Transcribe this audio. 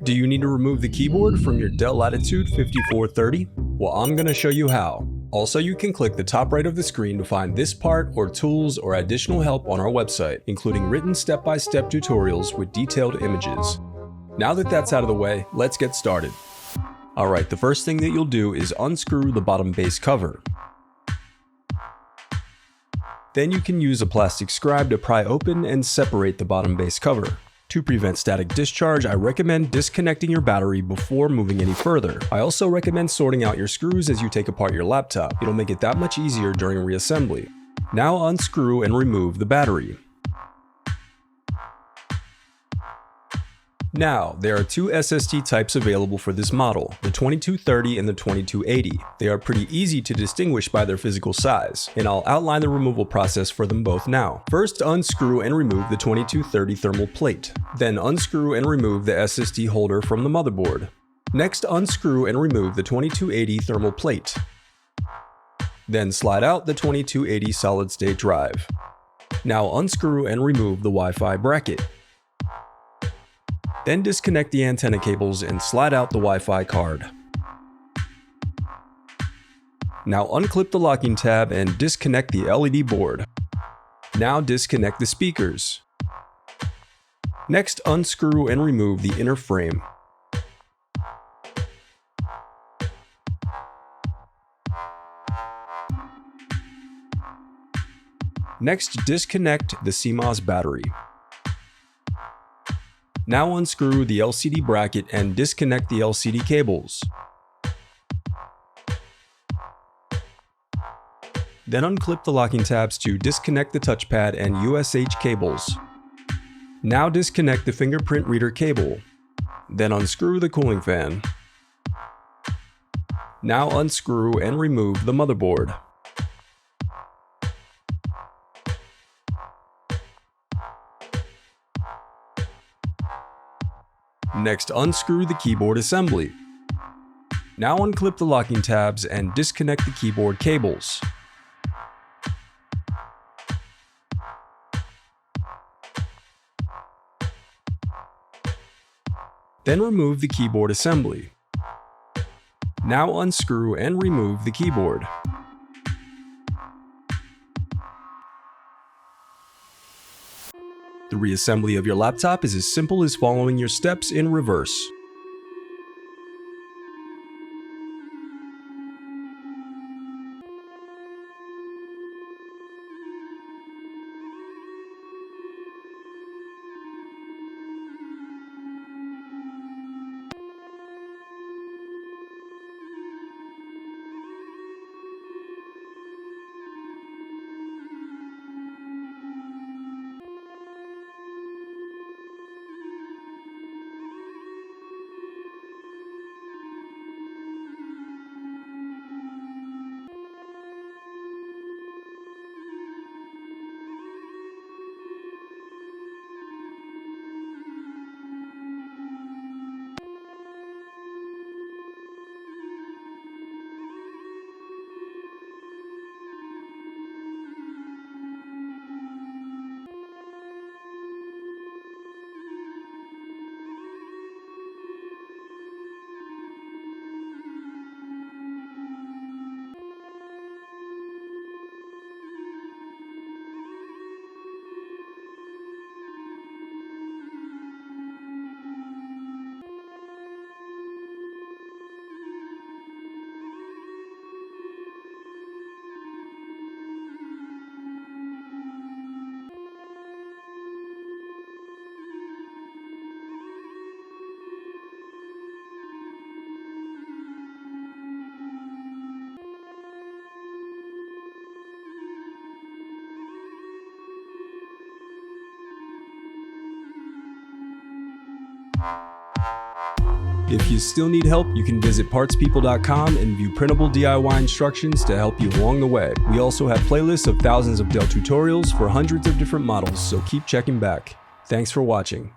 Do you need to remove the keyboard from your Dell Latitude 5430? Well, I'm going to show you how. Also, you can click the top right of the screen to find this part or tools or additional help on our website, including written step-by-step tutorials with detailed images. Now that that's out of the way, let's get started. Alright, the first thing that you'll do is unscrew the bottom base cover. Then you can use a plastic scribe to pry open and separate the bottom base cover. To prevent static discharge, I recommend disconnecting your battery before moving any further. I also recommend sorting out your screws as you take apart your laptop. It'll make it that much easier during reassembly. Now unscrew and remove the battery. Now, there are two SSD types available for this model, the 2230 and the 2280. They are pretty easy to distinguish by their physical size, and I'll outline the removal process for them both now. First, unscrew and remove the 2230 thermal plate. Then unscrew and remove the SSD holder from the motherboard. Next, unscrew and remove the 2280 thermal plate. Then slide out the 2280 solid-state drive. Now unscrew and remove the Wi-Fi bracket. Then disconnect the antenna cables and slide out the Wi-Fi card. Now unclip the locking tab and disconnect the LED board. Now disconnect the speakers. Next, unscrew and remove the inner frame. Next, disconnect the CMOS battery. Now unscrew the LCD bracket and disconnect the LCD cables. Then unclip the locking tabs to disconnect the touchpad and USH cables. Now disconnect the fingerprint reader cable. Then unscrew the cooling fan. Now unscrew and remove the motherboard. Next, unscrew the keyboard assembly. Now unclip the locking tabs and disconnect the keyboard cables. Then remove the keyboard assembly. Now unscrew and remove the keyboard. The reassembly of your laptop is as simple as following your steps in reverse. If you still need help, you can visit partspeople.com and view printable DIY instructions to help you along the way. We also have playlists of thousands of Dell tutorials for hundreds of different models, so keep checking back. Thanks for watching.